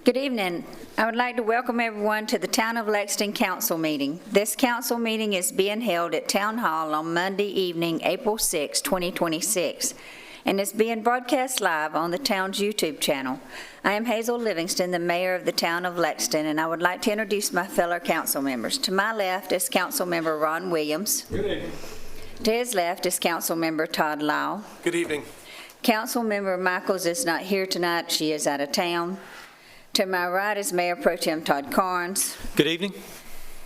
Good evening. I would like to welcome everyone to the Town of Lexington Council meeting. This council meeting is being held at Town Hall on Monday evening, April 6, 2026, and is being broadcast live on the town's YouTube channel. I am Hazel Livingston, the mayor of the Town of Lexington, and I would like to introduce my fellow council members. To my left is Council Member Ron Williams. Good evening. To his left is Council Member Todd Lyle. Good evening. Council Member Michaels is not here tonight. She is out of town. To my right is Mayor Pro Tem Todd Carnes. Good evening.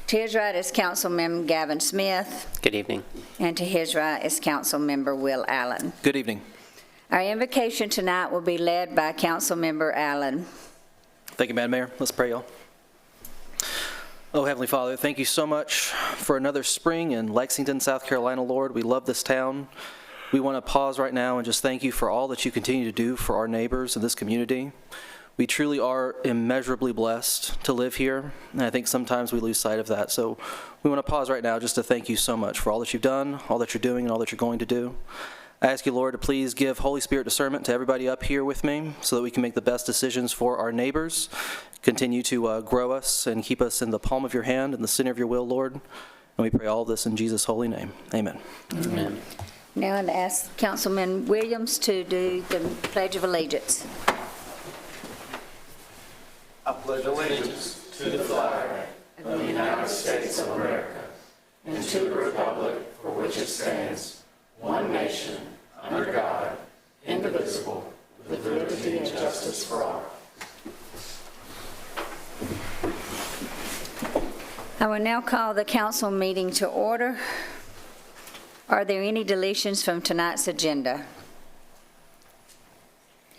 To his right is Councilmember Gavin Smith. Good evening. And to his right is Councilmember Will Allen. Good evening. Our invocation tonight will be led by Councilmember Allen. Thank you, Madam Mayor. Let's pray, y'all. Oh, Heavenly Father, thank you so much for another spring in Lexington, South Carolina, Lord. We love this town. We want to pause right now and just thank you for all that you continue to do for our neighbors in this community. We truly are immeasurably blessed to live here, and I think sometimes we lose sight of that. So we want to pause right now just to thank you so much for all that you've done, all that you're doing, and all that you're going to do. I ask you, Lord, to please give Holy Spirit discernment to everybody up here with me so that we can make the best decisions for our neighbors. Continue to grow us and keep us in the palm of your hand and the center of your will, Lord. And we pray all of this in Jesus' holy name. Amen. Amen. Now I'd ask Councilman Williams to do the Pledge of Allegiance. I pledge allegiance to the flag of the United States of America and to the republic for which it stands, one nation, under God, indivisible, with liberty and justice for all. I will now call the council meeting to order. Are there any deletions from tonight's agenda?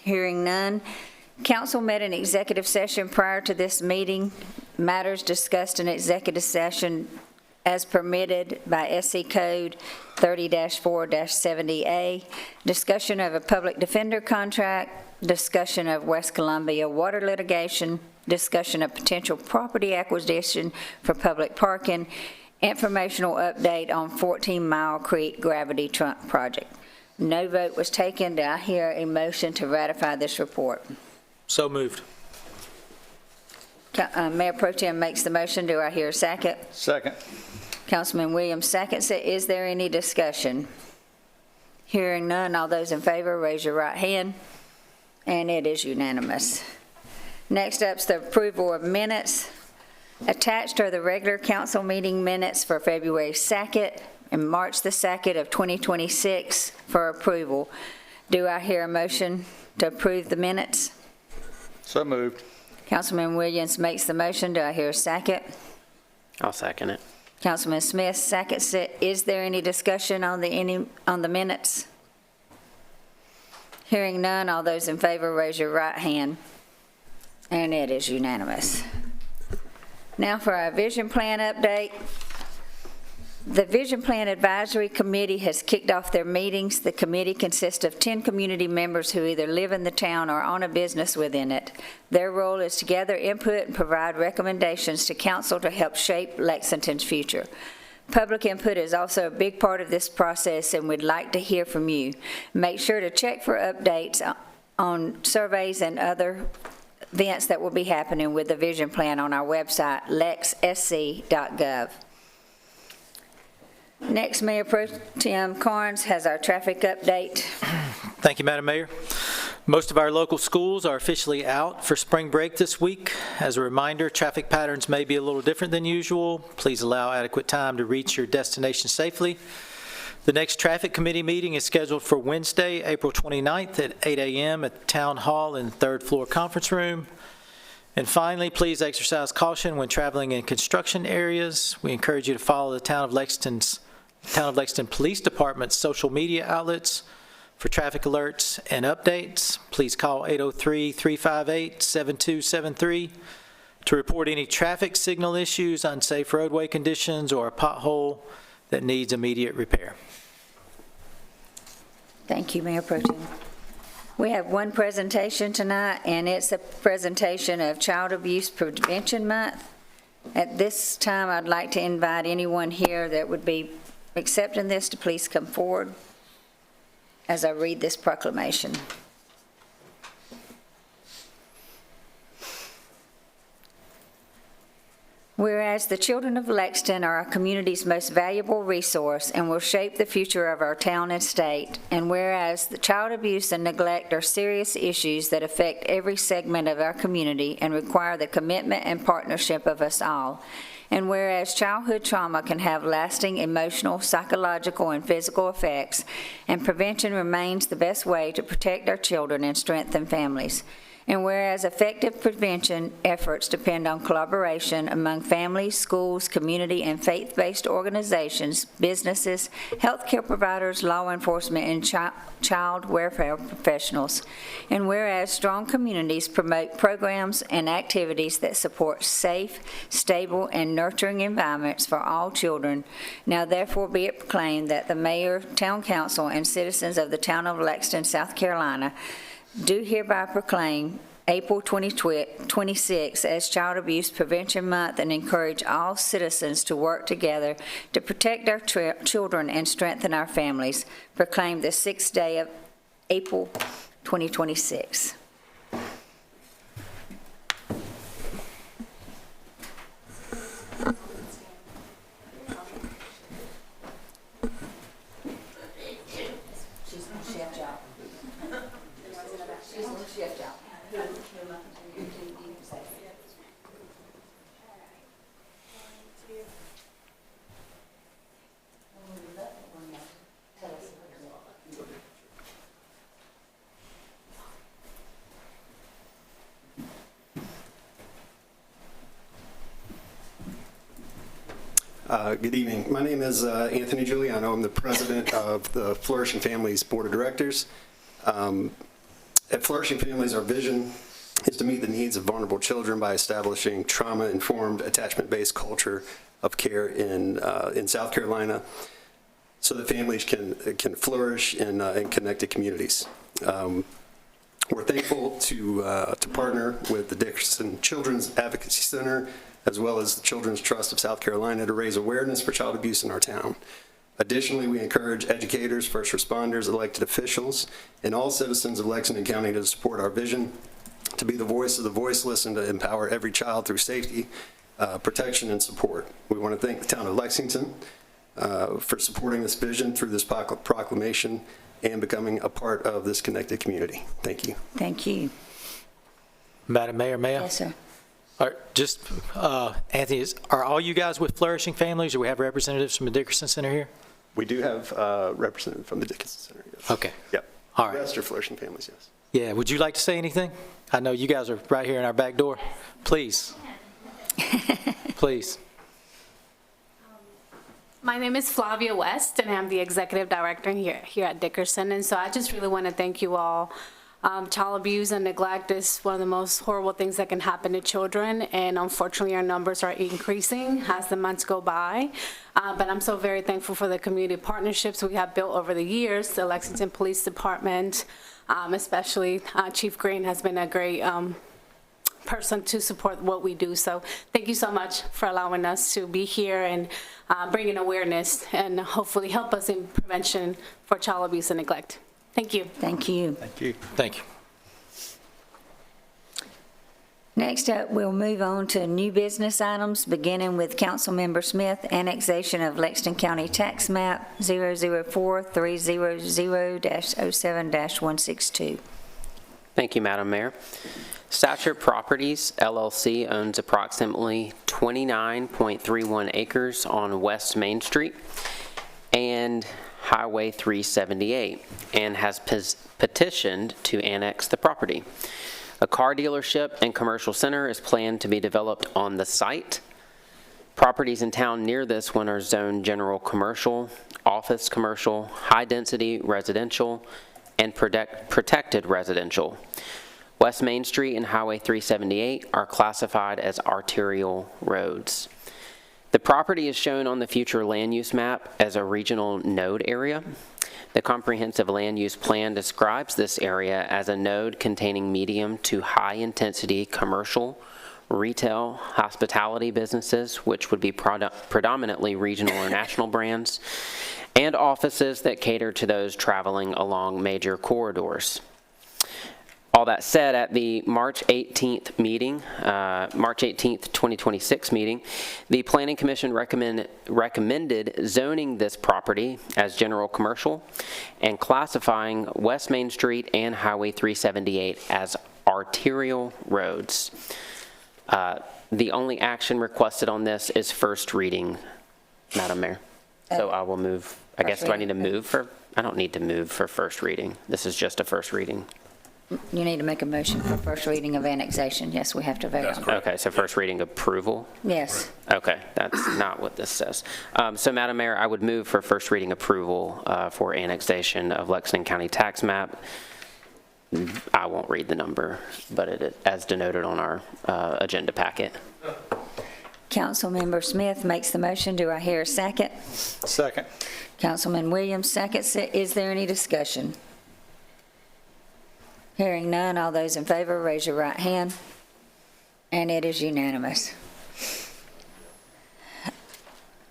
Hearing none. Council met in executive session prior to this meeting. Matters discussed in executive session as permitted by SC Code 30-4-70A, discussion of a public defender contract, discussion of West Columbia water litigation, discussion of potential property acquisition for public parking, informational update on 14 Mile Creek Gravity Trunk Project. No vote was taken. Do I hear a motion to ratify this report? So moved. Mayor Pro Tem makes the motion. Do I hear a second? Second. Councilman Williams seconds it. Is there any discussion? Hearing none, all those in favor, raise your right hand. And it is unanimous. Next up is the approval of minutes. Attached are the regular council meeting minutes for February 2nd and March the 2nd of 2026 for approval. Do I hear a motion to approve the minutes? So moved. Councilman Williams makes the motion. Do I hear a second? I'll second it. Councilman Smith seconds it. Is there any discussion on the minutes? Hearing none, all those in favor raise your right hand. And it is unanimous. Now for our vision plan update. The Vision Plan Advisory Committee has kicked off their meetings. The committee consists of 10 community members who either live in the town or own a business within it. Their role is to gather input and provide recommendations to council to help shape Lexington's future. Public input is also a big part of this process, and we'd like to hear from you. Make sure to check for updates on surveys and other events that will be happening with the Vision Plan on our website, lexsc.gov. Next, Mayor Pro Tem Carnes has our traffic update. Thank you, Madam Mayor. Most of our local schools are officially out for spring break this week. As a reminder, traffic patterns may be a little different than usual. Please allow adequate time to reach your destination safely. The next traffic committee meeting is scheduled for Wednesday, April 29th at 8 a.m. at Town Hall in the third floor conference room. And finally, please exercise caution when traveling in construction areas. We encourage you to follow the Town of Lexington Police Department's social media outlets for traffic alerts and updates. Please call 803-358-7273 to report any traffic signal issues, unsafe roadway conditions, or a pothole that needs immediate repair. Thank you, Mayor Pro Tem. We have one presentation tonight, and it's a presentation of Child Abuse Prevention Month. At this time, I'd like to invite anyone here that would be accepting this to please come forward as I read this proclamation. Whereas the children of Lexington are our community's most valuable resource and will shape the future of our town and state, and whereas the child abuse and neglect are serious issues that affect every segment of our community and require the commitment and partnership of us all, and whereas childhood trauma can have lasting emotional, psychological, and physical effects, and prevention remains the best way to protect our children and strengthen families. And whereas effective prevention efforts depend on collaboration among families, schools, community, and faith-based organizations, businesses, healthcare providers, law enforcement, and child welfare professionals. And whereas strong communities promote programs and activities that support safe, stable, and nurturing environments for all children, now therefore be it proclaimed that the mayor, town council, and citizens of the town of Lexington, South Carolina, do hereby proclaim April 2026 as Child Abuse Prevention Month and encourage all citizens to work together to protect our children and strengthen our families. Proclaim the 6th day of April 2026. Good evening. My name is Anthony Giuliano. I'm the president of the Flourishing Families Board of Directors. At Flourishing Families, our vision is to meet the needs of vulnerable children by establishing trauma-informed, attachment-based culture of care in South Carolina so that families can flourish in connected communities. We're thankful to partner with the Dickerson Children's Advocacy Center as well as the Children's Trust of South Carolina to raise awareness for child abuse in our town. Additionally, we encourage educators, first responders, elected officials, and all citizens of Lexington County to support our vision to be the voice of the voiceless and to empower every child through safety, protection, and support. We want to thank the town of Lexington for supporting this vision through this proclamation and becoming a part of this connected community. Thank you. Thank you. Madam Mayor, may I? Yes, sir. Anthony, are all you guys with Flourishing Families, or we have representatives from the Dickerson Center here? We do have a representative from the Dickerson Center, yes. Okay. Yep. All right. The rest are Flourishing Families, yes. Yeah, would you like to say anything? I know you guys are right here in our back door. Please. Please. My name is Flavia West, and I'm the executive director here at Dickerson. And so I just really want to thank you all. Child abuse and neglect is one of the most horrible things that can happen to children, and unfortunately our numbers are increasing as the months go by. But I'm so very thankful for the community partnerships we have built over the years. The Lexington Police Department, especially Chief Green, has been a great person to support what we do. So thank you so much for allowing us to be here and bringing awareness and hopefully help us in prevention for child abuse and neglect. Thank you. Thank you. Thank you. Thank you. Next up, we'll move on to new business items, beginning with Councilmember Smith, annexation of Lexington County Tax Map 004-300-07-162. Thank you, Madam Mayor. Stature Properties, LLC owns approximately 29.31 acres on West Main Street and Highway 378 and has petitioned to annex the property. A car dealership and commercial center is planned to be developed on the site. Properties in town near this one are zoned general commercial, office commercial, high-density residential, and protected residential. West Main Street and Highway 378 are classified as arterial roads. The property is shown on the future land use map as a regional node area. The comprehensive land use plan describes this area as a node containing medium to high intensity commercial, retail, hospitality businesses, which would be predominantly regional or national brands, and offices that cater to those traveling along major corridors. all that said, at the March 18th meeting, March 18th, 2026 meeting, the Planning Commission recommended zoning this property as general commercial and classifying West Main Street and Highway 378 as arterial roads. The only action requested on this is first reading, Madam Mayor. So I will move, I guess, do I need to move for, I don't need to move for first reading. This is just a first reading. You need to make a motion for first reading of annexation. Yes, we have to vote on it. Okay, so first reading approval? Yes. Okay, that's not what this says. So, Madam Mayor, I would move for first reading approval for annexation of Lexington County tax map. I won't read the number, but it is as denoted on our agenda packet. Councilmember Smith makes the motion. Do I hear a second? Second. Councilman Williams seconds it. Is there any discussion? Hearing none, all those in favor, raise your right hand. And it is unanimous.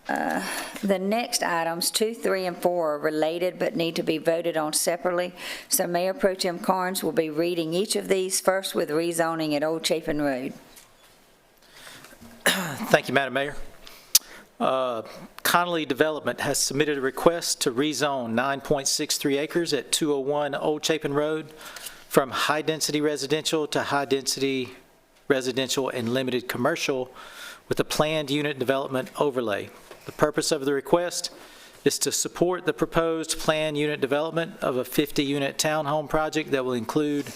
The next items, 2, 3, and 4, are related but need to be voted on separately. So Mayor Pro Tem Carnes will be reading each of these, first with rezoning at Old Chapin Road. Thank you, Madam Mayor. Connolly Development has submitted a request to rezone 9.63 acres at 201 Old Chapin Road from high-density residential to high-density residential and limited commercial with a planned unit development overlay. The purpose of the request is to support the proposed planned unit development of a 50-unit townhome project that will include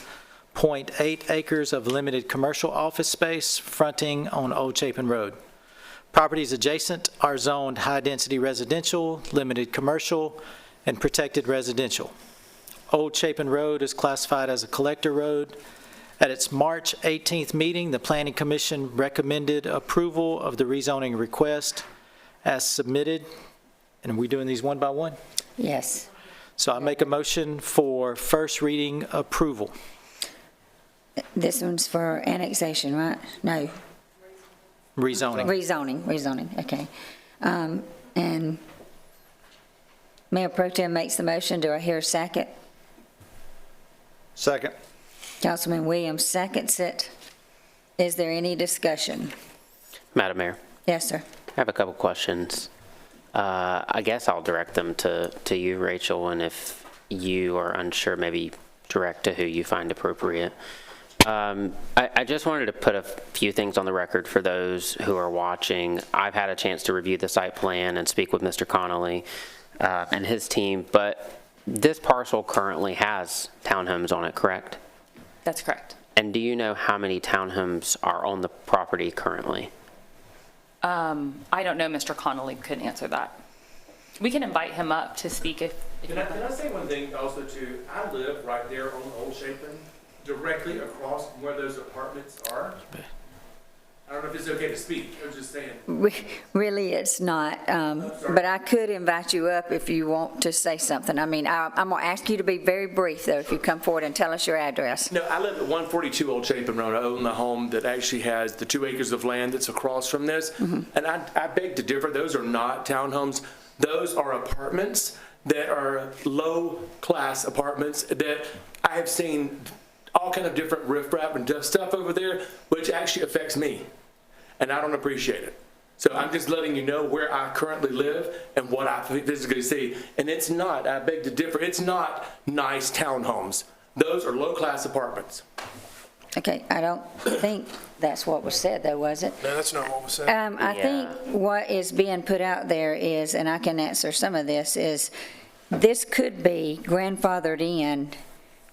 0.8 acres of limited commercial office space fronting on Old Chapin Road. Properties adjacent are zoned high-density residential, limited commercial, and protected residential. Old Chapin Road is classified as a collector road. At its March 18th meeting, the Planning Commission recommended approval of the rezoning request as submitted. And are we doing these one by one? Yes. So I make a motion for first reading approval. This one's for annexation, right? No. Rezoning. Rezoning, okay. And Mayor Pro Tem makes the motion. Do I hear a second? Second. Councilman Williams seconds it. Is there any discussion? Madam Mayor, Yes, sir. I have a couple questions. I guess I'll direct them to you, Rachel, and if you are unsure, maybe direct to who you find appropriate. I just wanted to put a few things on the record for those who are watching. I've had a chance to review the site plan and speak with Mr. Connolly and his team, but this parcel currently has townhomes on it, correct? That's correct. And do you know how many townhomes are on the property currently? I don't know, Mr. Connolly could answer that. We can invite him up to speak if Can I say one thing also too? I live right there on Old Chapin, directly across from where those apartments are. I don't know if it's okay to speak, I'm just saying. Really, it's not, but I could invite you up if you want to say something. I mean, I'm going to ask you to be very brief, though, if you come forward and tell us your address. No, I live at 142 Old Chapin Road. I own the home that actually has the 2 acres of land that's across from this. And I beg to differ, those are not townhomes. Those are apartments that are low-class apartments that I have seen all kind of different riffraff and stuff over there, which actually affects me, and I don't appreciate it. So I'm just letting you know where I currently live and what I physically see. And it's not, I beg to differ, it's not nice townhomes. Those are low-class apartments. Okay, I don't think that's what was said, though, was it? No, that's not what was said. I think what is being put out there is, and I can answer some of this, is this could be grandfathered in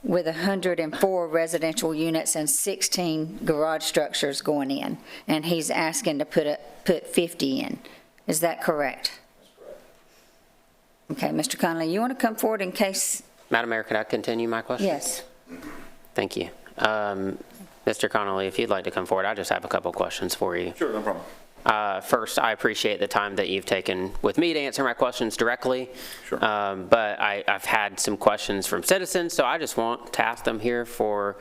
with 104 residential units and 16 garage structures going in, and he's asking to put 50 in. Is that correct? That's correct. Okay, Mr. Connolly, you want to come forward in case? Madam Mayor, could I continue my question? Yes. Thank you. Mr. Connolly, if you'd like to come forward, I just have a couple questions for you. Sure, no problem. First, I appreciate the time that you've taken with me to answer my questions directly. Sure. But I've had some questions from citizens, so I just want to ask them here for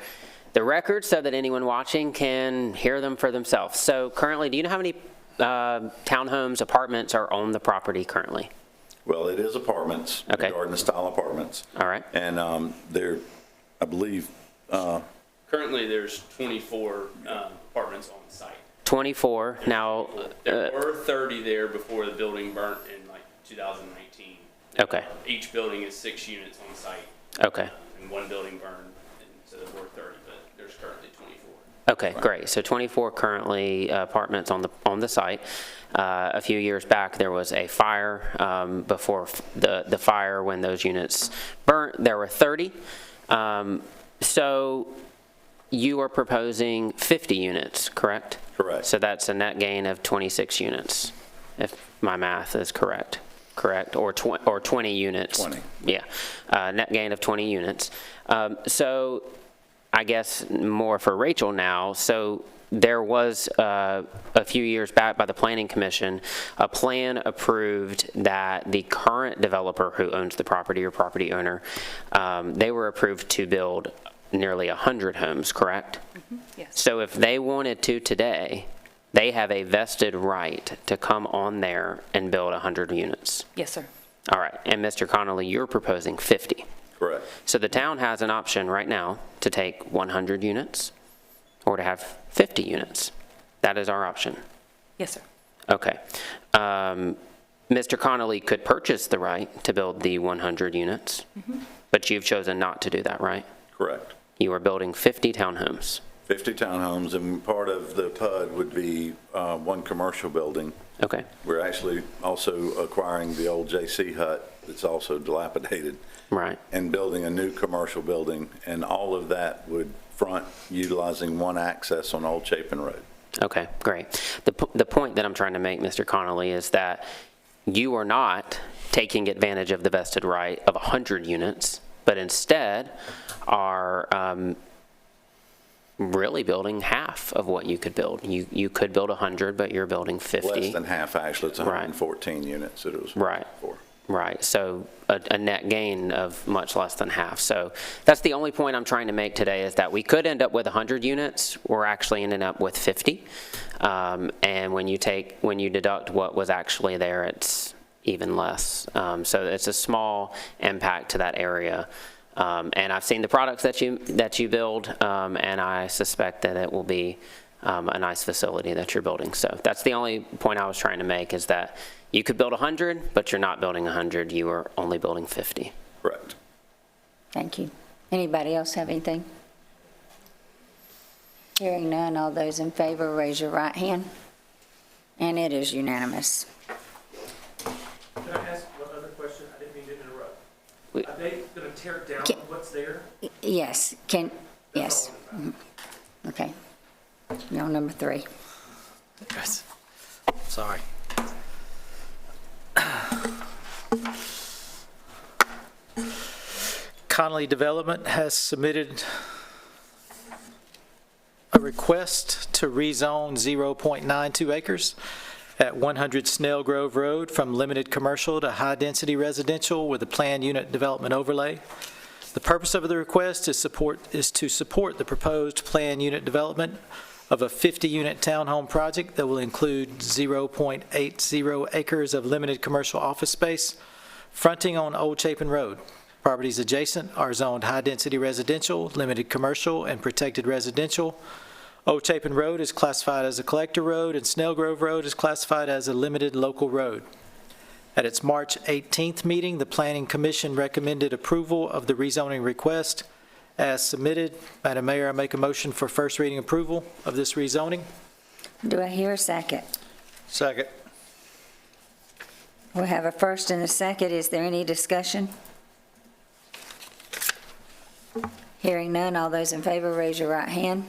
the record so that anyone watching can hear them for themselves. So currently, do you know how many townhomes, apartments are on the property currently? Well, it is apartments, Okay. garden-style apartments. All right. And they're, I believe, Currently, there's 24 apartments on site. 24, now, There were 30 there before the building burnt in like 2019. okay, Each building is 6 units on site, okay. and one building burned, and so there were 30, but there's currently 24. Okay, great. So 24 currently apartments on the site. A few years back, there was a fire. Before the fire, when those units burnt, there were 30. So you are proposing 50 units, correct? Correct. So that's a net gain of 26 units, if my math is correct, or 20 units. 20. Yeah, net gain of 20 units. So I guess more for Rachel now. So there was a few years back by the Planning Commission, a plan approved that the current developer who owns the property or property owner, they were approved to build nearly 100 homes, correct? Yes. So if they wanted to today, they have a vested right to come on there and build 100 units. Yes, sir. All right, and Mr. Connolly, you're proposing 50. Correct. So the town has an option right now to take 100 units or to have 50 units. That is our option. Yes, sir. Okay. Mr. Connolly could purchase the right to build the 100 units, but you've chosen not to do that, right? Correct. You are building 50 townhomes. 50 townhomes, and part of the PUD would be one commercial building. Okay. We're actually also acquiring the old JC hut that's also dilapidated. Right. And building a new commercial building, and all of that would front utilizing one access on Old Chapin Road. Okay, great. The point that I'm trying to make, Mr. Connolly, is that you are not taking advantage of the vested right of 100 units, but instead are really building half of what you could build. You could build 100, but you're building 50. Less than half, actually. It's Right. 114 units that it was Right. for. Right, so a net gain of much less than half. So that's the only point I'm trying to make today, is that we could end up with 100 units. We're actually ending up with 50. And when you deduct what was actually there, it's even less. So it's a small impact to that area. And I've seen the products that you build, and I suspect that it will be a nice facility that you're building. So that's the only point I was trying to make, is that you could build 100, but you're not building 100. You are only building 50. Correct. Thank you. Anybody else have anything? Hearing none, all those in favor, raise your right hand. And it is unanimous. Can I ask one other question? I didn't mean to interrupt. We- Are they going to tear down Can- what's there? Yes, yes. Mhm. Okay. You're on number 3. Sorry. Connolly Development has submitted a request to rezone 0.92 acres at 100 Snell Grove Road from limited commercial to high-density residential with a planned unit development overlay. The purpose of the request is to support the proposed planned unit development of a 50-unit townhome project that will include 0.80 acres of limited commercial office space fronting on Old Chapin Road. Properties adjacent are zoned high-density residential, limited commercial, and protected residential. Old Chapin Road is classified as a collector road, and Snell Grove Road is classified as a limited local road. At its March 18th meeting, the Planning Commission recommended approval of the rezoning request as submitted. Madam Mayor, I make a motion for first reading approval of this rezoning. Do I hear a second? Second. We have a first and a second. Is there any discussion? Hearing none, all those in favor, raise your right hand.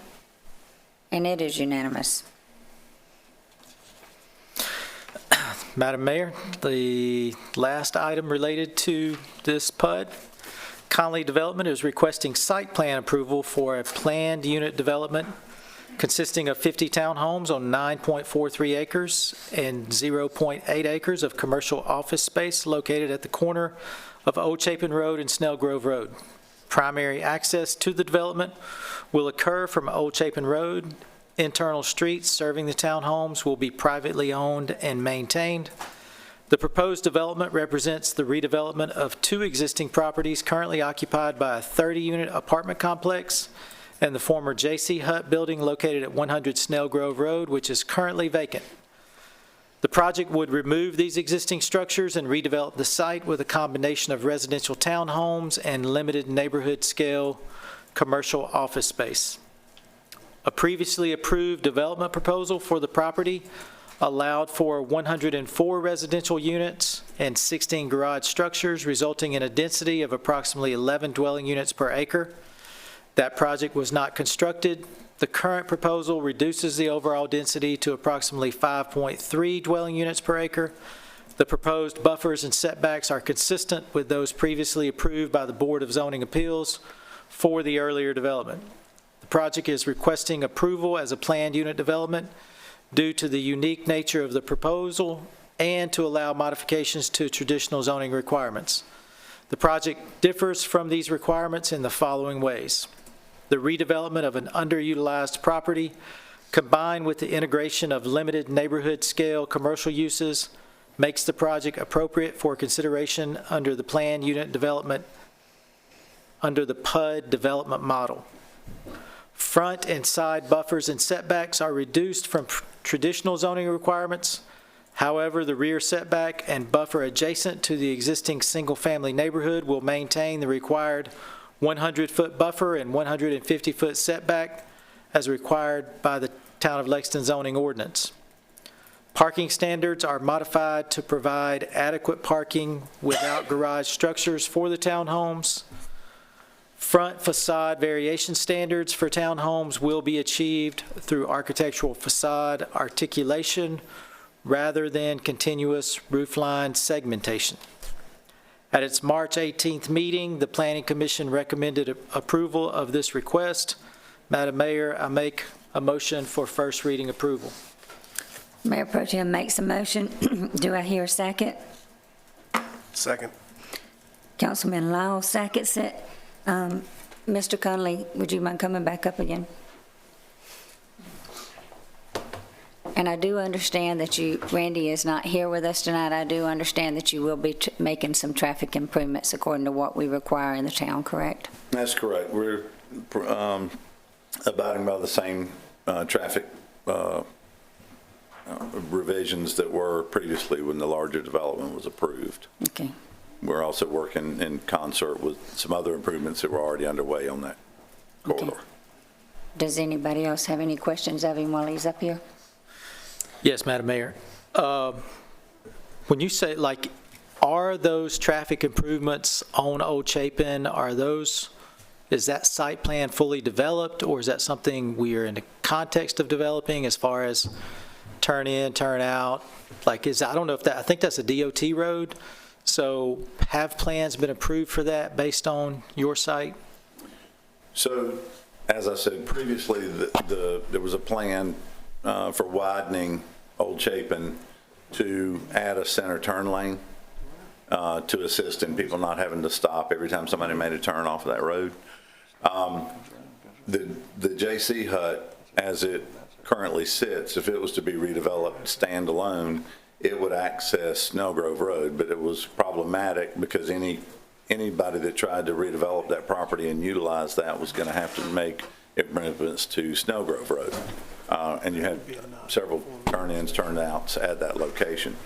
And it is unanimous. Madam Mayor, the last item related to this PUD, Connolly Development is requesting site plan approval for a planned unit development consisting of 50 townhomes on 9.43 acres and 0.8 acres of commercial office space located at the corner of Old Chapin Road and Snell Grove Road. Primary access to the development will occur from Old Chapin Road. Internal streets serving the townhomes will be privately owned and maintained. The proposed development represents the redevelopment of 2 existing properties currently occupied by a 30-unit apartment complex and the former J.C. Hutt building located at 100 Snell Grove Road, which is currently vacant. The project would remove these existing structures and redevelop the site with a combination of residential townhomes and limited neighborhood-scale commercial office space. A previously approved development proposal for the property allowed for 104 residential units and 16 garage structures, resulting in a density of approximately 11 dwelling units per acre. That project was not constructed. The current proposal reduces the overall density to approximately 5.3 dwelling units per acre. The proposed buffers and setbacks are consistent with those previously approved by the Board of Zoning Appeals for the earlier development. The project is requesting approval as a planned unit development due to the unique nature of the proposal and to allow modifications to traditional zoning requirements. The project differs from these requirements in the following ways. The redevelopment of an underutilized property combined with the integration of limited neighborhood-scale commercial uses makes the project appropriate for consideration under the planned unit development under the PUD development model. Front and side buffers and setbacks are reduced from traditional zoning requirements. However, the rear setback and buffer adjacent to the existing single-family neighborhood will maintain the required 100-foot buffer and 150-foot setback as required by the Town of Lexington zoning ordinance. Parking standards are modified to provide adequate parking without garage structures for the townhomes. Front facade variation standards for townhomes will be achieved through architectural facade articulation rather than continuous roofline segmentation. At its March 18th meeting, the Planning Commission recommended approval of this request. Madam Mayor, I make a motion for first reading approval. Mayor Pro Tem makes a motion. Do I hear a second? Second. Councilman Lyle seconds it. Mr. Connolly, would you mind coming back up again? And I do understand that Randy is not here with us tonight. I do understand that you will be making some traffic improvements according to what we require in the town, correct? That's correct. We're abiding by the same traffic revisions that were previously when the larger development was approved. Okay. We're also working in concert with some other improvements that were already underway on that corridor. Okay. Does anybody else have any questions of him while he's up here? Yes, Madam Mayor. When you say, like, are those traffic improvements on Old Chapin, is that site plan fully developed, or is that something we are in the context of developing as far as turn in, turn out? Like, I don't know if I think that's a DOT road. So have plans been approved for that based on your site? So, as I said previously, there was a plan for widening Old Chapin to add a center turn lane to assist in people not having to stop every time somebody made a turn off of that road. The J.C. Hutt, as it currently sits, if it was to be redeveloped standalone, it would access Snell Grove Road, but it was problematic because anybody that tried to redevelop that property and utilize that was going to have to make improvements to Snell Grove Road. And you had several turn-ins, turn-outs at that location.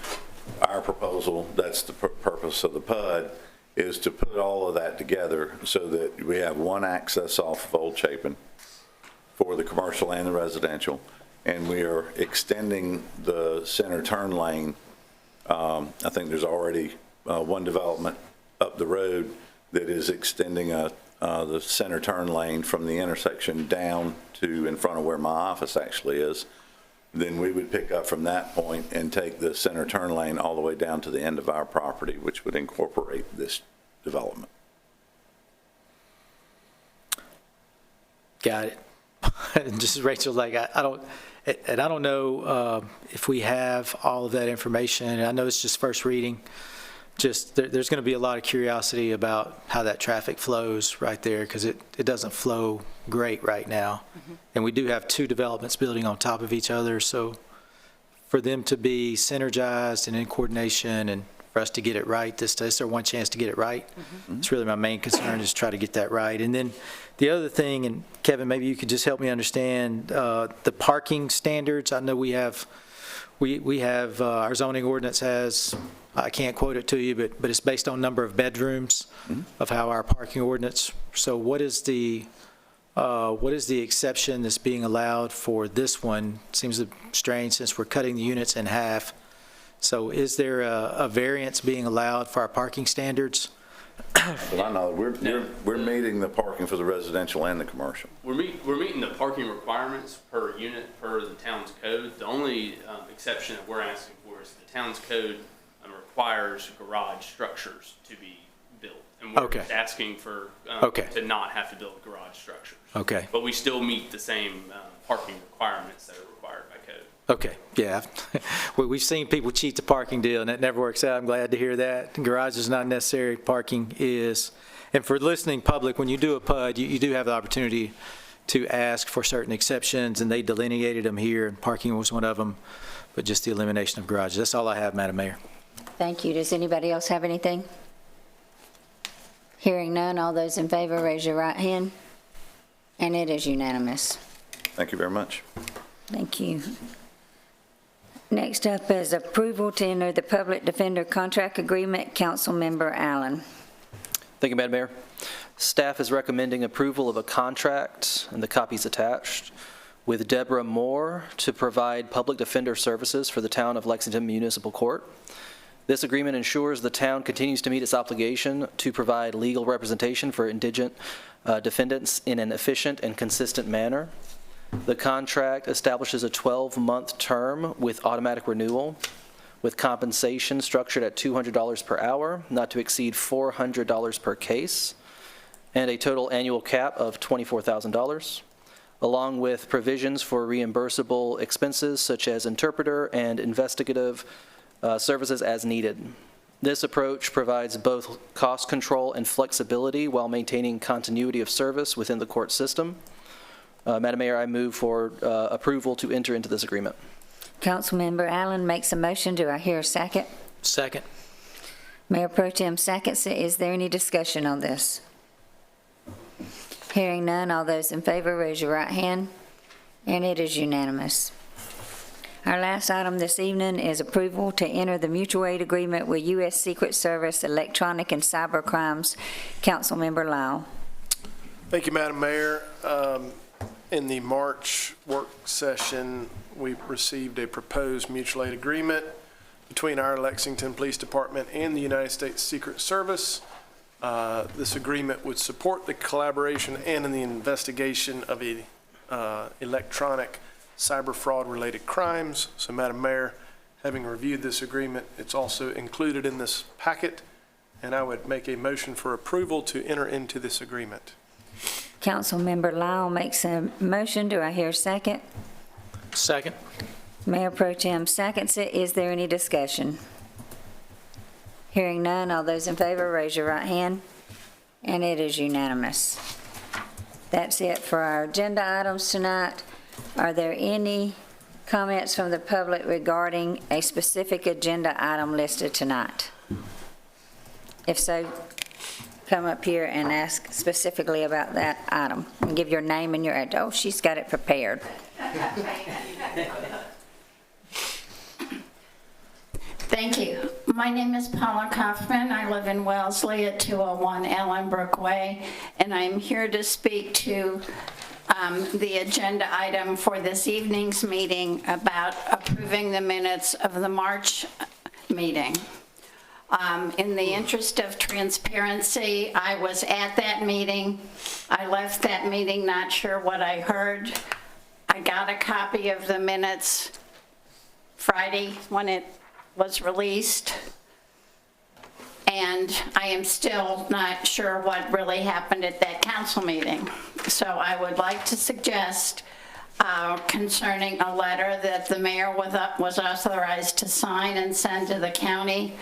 Our proposal, that's the purpose of the PUD, is to put all of that together so that we have one access off of Old Chapin for the commercial and the residential. And we are extending the center turn lane. I think there's already one development up the road that is extending the center turn lane from the intersection down to in front of where my office actually is. Then we would pick up from that point and take the center turn lane all the way down to the end of our property, which would incorporate this development. Got it. Just Rachel, like, I don't know if we have all of that information. And I know it's just first reading. Just there's going to be a lot of curiosity about how that traffic flows right there because it doesn't flow great right now. Mm-hmm. And we do have two developments building on top of each other. So for them to be synergized and in coordination and for us to get it right. This is our one chance to get it right. It's really my main concern, is try to get that right. And then the other thing, and Kevin, maybe you could just help me understand the parking standards. I know we have our zoning ordinance has, I can't quote it to you, but it's based on number of bedrooms of how our parking ordinance. So what is the exception that's being allowed for this one? Seems strange since we're cutting the units in half. So is there a variance being allowed for our parking standards? But I know, we're meeting the parking for the residential and the commercial. We're meeting the parking requirements per unit per the town's code. The only exception that we're asking for is the town's code requires garage structures to be built. And we're Okay. just asking for, Okay. to not have to build garage structures. Okay. But we still meet the same parking requirements that are required by code. Okay, yeah. We've seen people cheat the parking deal, and that never works out. I'm glad to hear that. Garage is not necessary, parking is. And for listening public, when you do a PUD, you do have the opportunity to ask for certain exceptions, and they delineated them here, and parking was one of them, but just the elimination of garages. That's all I have, Madam Mayor. Thank you. Does anybody else have anything? Hearing none, all those in favor, raise your right hand. And it is unanimous. Thank you very much. Thank you. Next up is approval to enter the Public Defender Contract Agreement. Councilmember Allen. Thank you, Madam Mayor. Staff is recommending approval of a contract, and the copy's attached, with Deborah Moore to provide public defender services for the town of Lexington Municipal Court. This agreement ensures the town continues to meet its obligation to provide legal representation for indigent defendants in an efficient and consistent manner. The contract establishes a 12-month term with automatic renewal, with compensation structured at $200 per hour, not to exceed $400 per case, and a total annual cap of $24,000, along with provisions for reimbursable expenses such as interpreter and investigative services as needed. This approach provides both cost control and flexibility while maintaining continuity of service within the court system. Madam Mayor, I move for approval to enter into this agreement. Councilmember Allen makes a motion. Do I hear a second? Second. Mayor Pro Tem seconds it. Is there any discussion on this? Hearing none, all those in favor, raise your right hand. And it is unanimous. Our last item this evening is approval to enter the mutual aid agreement with U.S. Secret Service Electronic and Cyber Crimes. Councilmember Lyle. Thank you, Madam Mayor. In the March work session, we received a proposed mutual aid agreement between our Lexington Police Department and the United States Secret Service. This agreement would support the collaboration and in the investigation of electronic cyber fraud related crimes. So, Madam Mayor, having reviewed this agreement, it's also included in this packet, and I would make a motion for approval to enter into this agreement. Councilmember Lyle makes a motion. Do I hear a second? Second. Mayor Pro Tem seconds it. Is there any discussion? Hearing none, all those in favor, raise your right hand. And it is unanimous. That's it for our agenda items tonight. Are there any comments from the public regarding a specific agenda item listed tonight? If so, come up here and ask specifically about that item. And give your name and your address. Oh, she's got it prepared. Thank you. My name is Paula Kaufman. I live in Wellesley at 201 Ellenbrook Way, and I'm here to speak to the agenda item for this evening's meeting about approving the minutes of the March meeting. In the interest of transparency, I was at that meeting. I left that meeting not sure what I heard. I got a copy of the minutes Friday when it was released, and I am still not sure what really happened at that council meeting. So I would like to suggest concerning a letter that the mayor was authorized to sign and send to the county.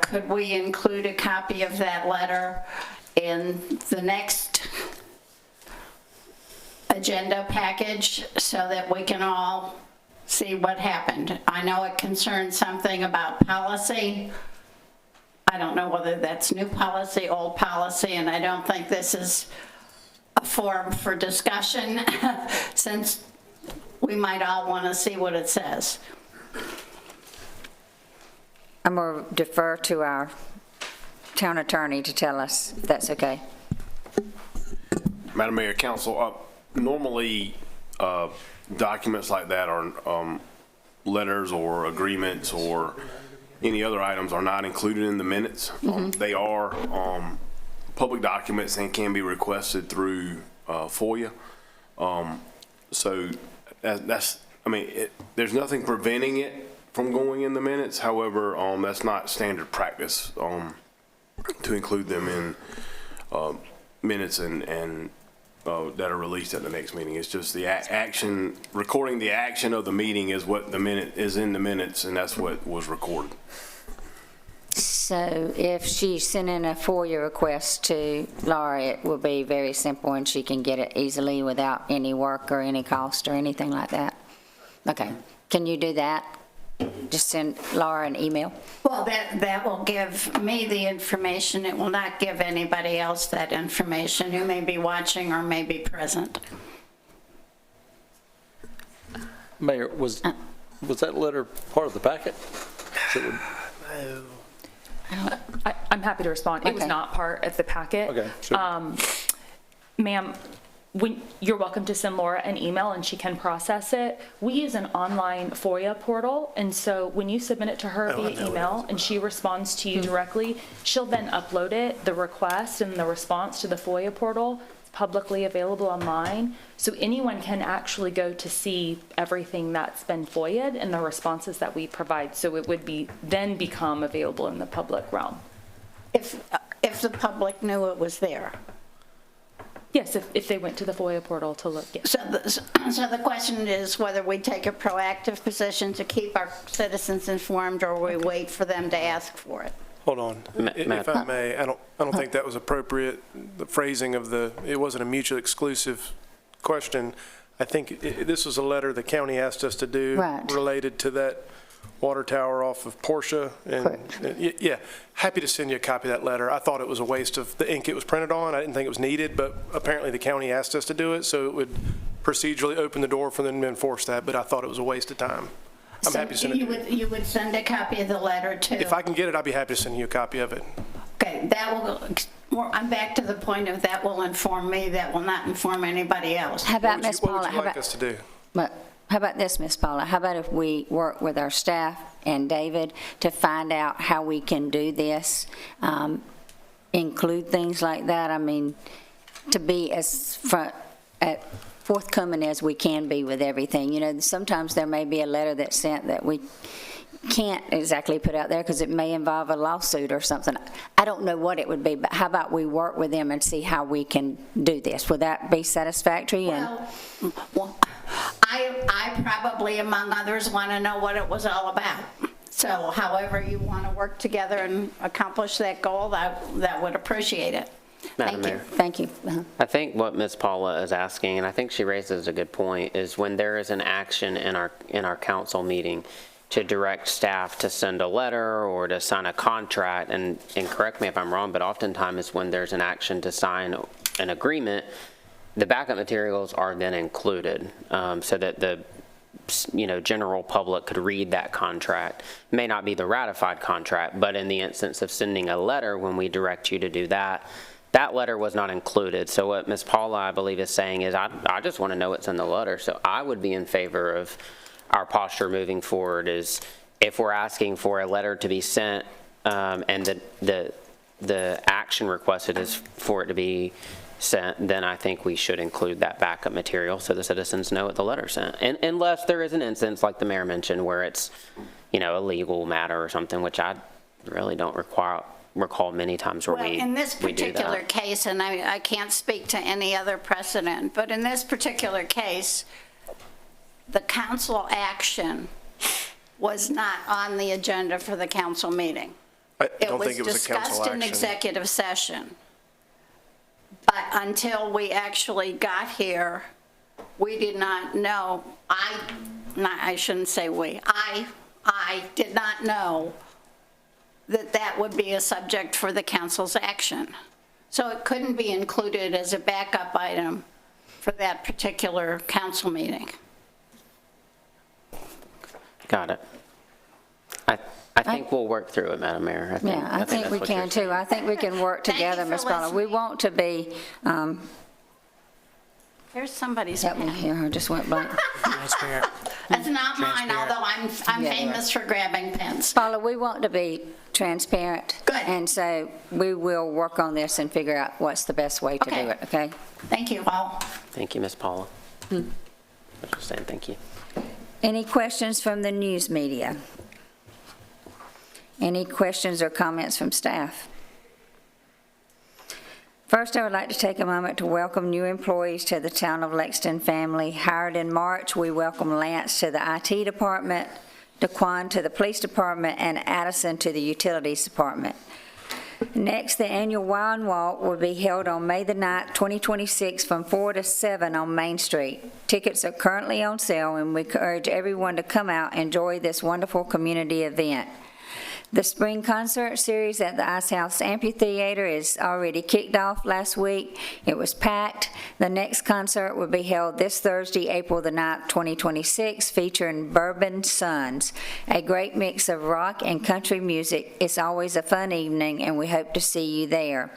Could we include a copy of that letter in the next agenda package so that we can all see what happened? I know it concerns something about policy, I don't know whether that's new policy, old policy, and I don't think this is a forum for discussion, since we might all want to see what it says. I'm going to defer to our town attorney to tell us if that's okay. Madam Mayor, Council, normally documents like that are letters or agreements or any other items are not included in the minutes. They are public documents and can be requested through FOIA. So that's, I mean, there's nothing preventing it from going in the minutes. However, that's not standard practice to include them in minutes and that are released at the next meeting. It's just the action, recording the action of the meeting is what the minute is in the minutes, and that's what was recorded. So if she sent in a FOIA request to Laura, it will be very simple and she can get it easily without any work or any cost or anything like that? Okay. Can you do that? Just send Laura an email? Well, that will give me the information. It will not give anybody else that information who may be watching or may be present. Mayor, was that letter part of the packet? I'm happy to respond. It was Okay. not part of the packet. Okay, sure. Ma'am, you're welcome to send Laura an email and she can process it. We use an online FOIA portal, and so when you submit it to her via email and she responds to you directly, she'll then upload it, the request and the response to the FOIA portal. It's publicly available online, so anyone can actually go to see everything that's been FOIA'd and the responses that we provide, so it would then become available in the public realm. If the public knew it was there. Yes, if they went to the FOIA portal to look, yes. So the question is whether we take a proactive position to keep our citizens informed, or we wait for them to ask for it. Hold on. If I may, I don't think that was appropriate. The phrasing of it wasn't a mutually exclusive question. I think this was a letter the county asked us to do Right. related to that water tower off of Portia. And yeah, happy to send you a copy of that letter. I thought it was a waste of the ink it was printed on. I didn't think it was needed, but apparently the county asked us to do it, so it would procedurally open the door for them to enforce that, but I thought it was a waste of time. I'm happy to send it to you. You would send a copy of the letter too? If I can get it, I'd be happy to send you a copy of it. Okay, I'm back to the point of that will inform me, that will not inform anybody else. How about Ms. Paula? What would you like us to do? How about this, Ms. Paula? How about if we work with our staff and David to find out how we can do this, include things like that? I mean, to be as forthcoming as we can be with everything. You know, sometimes there may be a letter that's sent that we can't exactly put out there because it may involve a lawsuit or something. I don't know what it would be, but how about we work with them and see how we can do this? Would that be satisfactory? Well, I probably, among others, want to know what it was all about. So however you want to work together and accomplish that goal, that would appreciate it. Madam Mayor. Thank you. I think what Ms. Paula is asking, and I think she raises a good point, is when there is an action in our council meeting to direct staff to send a letter or to sign a contract, and correct me if I'm wrong, but oftentimes when there's an action to sign an agreement, the backup materials are then included so that the general public could read that contract. It may not be the ratified contract, but in the instance of sending a letter, when we direct you to do that, that letter was not included. So what Ms. Paula, I believe, is saying is I just want to know what's in the letter. So I would be in favor of our posture moving forward is if we're asking for a letter to be sent and the action requested is for it to be sent, then I think we should include that backup material so the citizens know what the letter sent. And unless there is an instance, like the mayor mentioned, where it's, a legal matter or something, which I really don't recall many times where we do that. Well, in this particular case, and I can't speak to any other precedent, but in this particular case, the council action was not on the agenda for the council meeting. I don't think it was a council discussed in action. executive session. But until we actually got here, we did not know, I shouldn't say we, I did not know that would be a subject for the council's action. So it couldn't be included as a backup item for that particular council meeting. Got it. I think we'll work through it, Madam Mayor. Yeah, I think we can too. I think we can work Thank you together, for Ms. Paula. We listening. want to be, Here's somebody's help me pen. here, I just went blank. Transparent. It's not mine, although I'm Yeah. famous for grabbing pens. Paula, we want to be transparent. Good. And so we will work on this and figure out what's the best way to do Okay. it, okay? Thank you all. Thank you, Ms. Paula. I was just saying thank you. Any questions from the news media? Any questions or comments from staff? First, I would like to take a moment to welcome new employees to the Town of Lexington family. Hired in March, we welcome Lance to the IT department, DeQuan to the police department, and Addison to the utilities department. Next, the annual Wine Walk will be held on May the 9th, 2026, from 4 to 7 on Main Street. Tickets are currently on sale, and we encourage everyone to come out and enjoy this wonderful community event. The spring concert series at the Ice House Amphitheater is already kicked off last week. It was packed. The next concert will be held this Thursday, April the 9th, 2026, featuring Bourbon Sons, a great mix of rock and country music. It's always a fun evening, and we hope to see you there.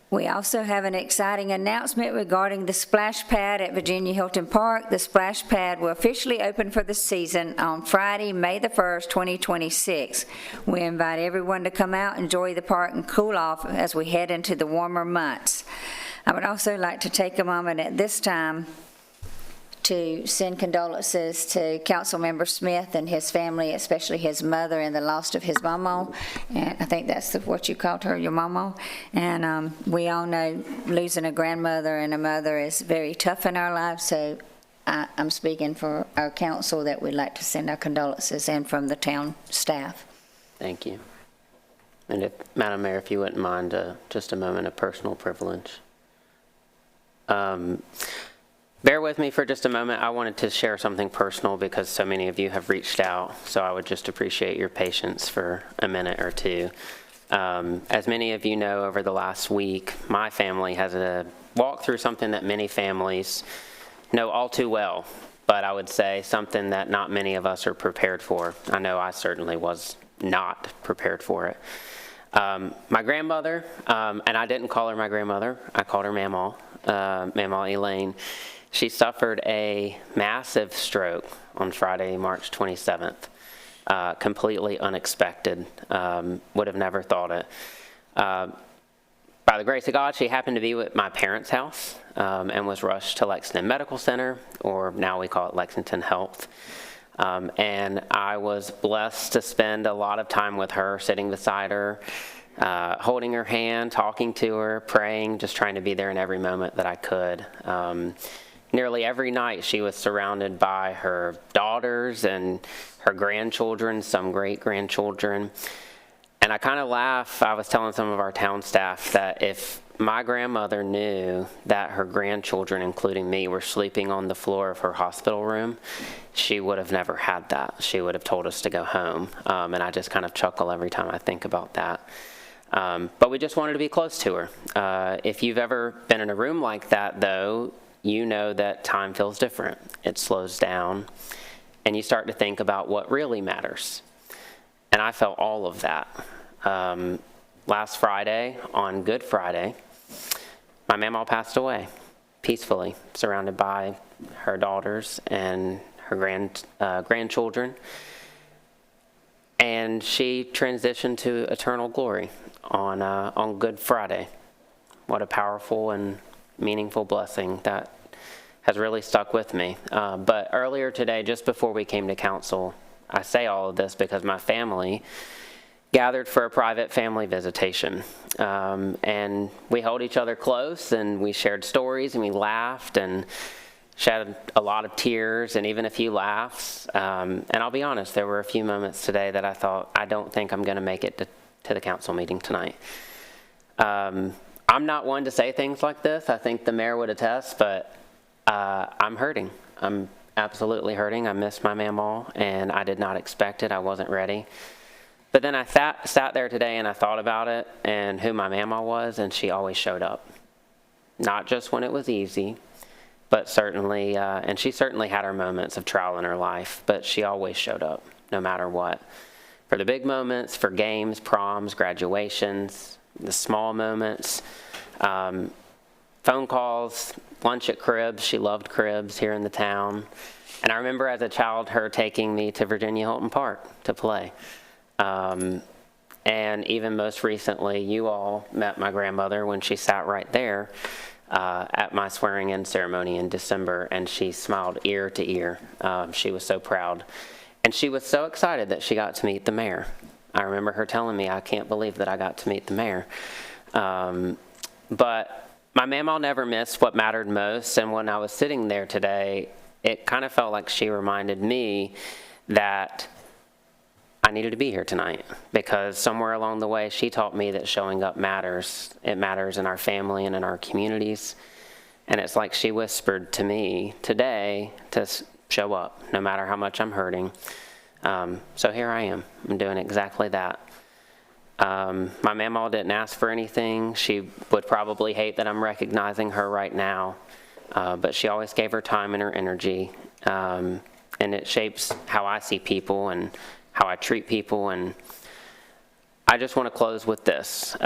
We also have an exciting announcement regarding the splash pad at Virginia Hilton Park. The splash pad will officially open for the season on Friday, May the 1st, 2026. We invite everyone to come out, enjoy the park, and cool off as we head into the warmer months. I would also like to take a moment at this time to send condolences to Councilmember Smith and his family, especially his mother, and the loss of his mama. And I think that's what you called her, your mama. And we all know losing a grandmother and a mother is very tough in our lives, so I'm speaking for our council that we'd like to send our condolences in from the town staff. Thank you. And if, Madam Mayor, if you wouldn't mind just a moment of personal privilege. Bear with me for just a moment. I wanted to share something personal because so many of you have reached out, so I would just appreciate your patience for a minute or two. As many of you know, over the last week, my family has walked through something that many families know all too well, but I would say something that not many of us are prepared for. I know I certainly was not prepared for it. My grandmother, and I didn't call her my grandmother, I called her Mamaw, Mamaw Elaine. She suffered a massive stroke on Friday, March 27th, completely unexpected. Would have never thought it. By the grace of God, she happened to be at my parents' house and was rushed to Lexington Medical Center, or now we call it Lexington Health. And I was blessed to spend a lot of time with her, sitting beside her, holding her hand, talking to her, praying, just trying to be there in every moment that I could. Nearly every night she was surrounded by her daughters and her grandchildren, some great-grandchildren. And I kind of laugh. I was telling some of our town staff that if my grandmother knew that her grandchildren, including me, were sleeping on the floor of her hospital room, she would have never had that. She would have told us to go home. And I just kind of chuckle every time I think about that. But we just wanted to be close to her. If you've ever been in a room like that, though, you know that time feels different. It slows down, and you start to think about what really matters. And I felt all of that. Last Friday, on Good Friday, my mamaw passed away peacefully, surrounded by her daughters and her grandchildren. And she transitioned to eternal glory on Good Friday. What a powerful and meaningful blessing that has really stuck with me. But earlier today, just before we came to council, I say all of this because my family gathered for a private family visitation. And we held each other close, and we shared stories, and we laughed, and shed a lot of tears, and even a few laughs. And I'll be honest, there were a few moments today that I thought, I don't think I'm gonna make it to the council meeting tonight. I'm not one to say things like this. I think the mayor would attest, but I'm hurting. I'm absolutely hurting. I miss my mamaw, and I did not expect it. I wasn't ready. But then I sat there today and I thought about it and who my mama was, and she always showed up. Not just when it was easy, but certainly, and she certainly had her moments of trial in her life, but she always showed up, no matter what. For the big moments, for games, proms, graduations, the small moments, phone calls, lunch at Cribs. She loved Cribs here in the town. And I remember as a child her taking me to Virginia Hilton Park to play. And even most recently, you all met my grandmother when she sat right there at my swearing-in ceremony in December, and she smiled ear to ear. She was so proud. And she was so excited that she got to meet the mayor. I remember her telling me, I can't believe that I got to meet the mayor. But my mamaw never missed what mattered most, and when I was sitting there today, it kind of felt like she reminded me that I needed to be here tonight, because somewhere along the way she taught me that showing up matters. It matters in our family and in our communities. And it's like she whispered to me today to show up, no matter how much I'm hurting. So here I am. I'm doing exactly that. My mamaw didn't ask for anything. She would probably hate that I'm recognizing her right now, but she always gave her time and her energy, and it shapes how I see people and how I treat people. And I just want to close with this.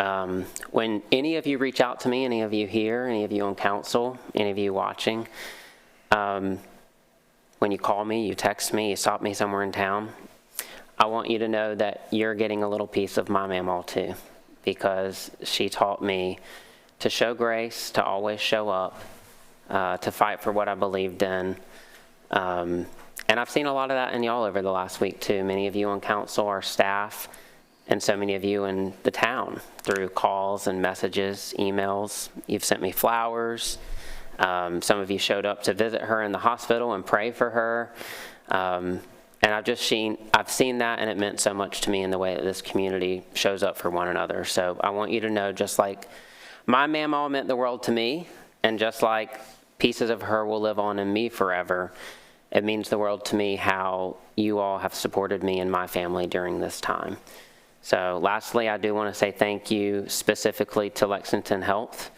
When any of you reach out to me, any of you here, any of you on council, any of you watching, when you call me, you text me, you stop me somewhere in town, I want you to know that you're getting a little piece of my mamaw too, because she taught me to show grace, to always show up, to fight for what I believed in. And I've seen a lot of that in y'all over the last week too. Many of you on council, our staff, and so many of you in the town through calls and messages, emails. You've sent me flowers. Some of you showed up to visit her in the hospital and pray for her. And I've seen that, and it meant so much to me in the way that this community shows up for one another. So I want you to know, just like my mamaw meant the world to me, and just like pieces of her will live on in me forever, it means the world to me how you all have supported me and my family during this time. So lastly, I do want to say thank you specifically to Lexington Health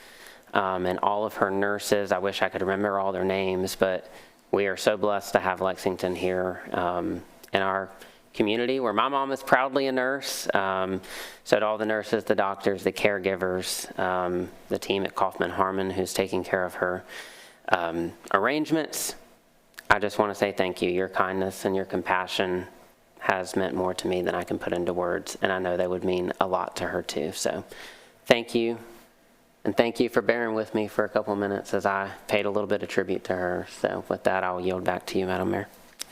and all of her nurses. I wish I could remember all their names, but we are so blessed to have Lexington here in our community, where my mom is proudly a nurse. So to all the nurses, the doctors, the caregivers, the team at Kaufman Harmon who's taking care of her arrangements, I just want to say thank you. Your kindness and your compassion has meant more to me than I can put into words, and I know they would mean a lot to her too. So thank you, and thank you for bearing with me for a couple minutes as I paid a little bit of tribute to her. So with that, I'll yield back to you, Madam Mayor.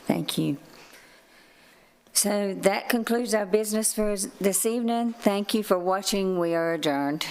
Thank you. So that concludes our business for this evening. Thank you for watching. We are adjourned.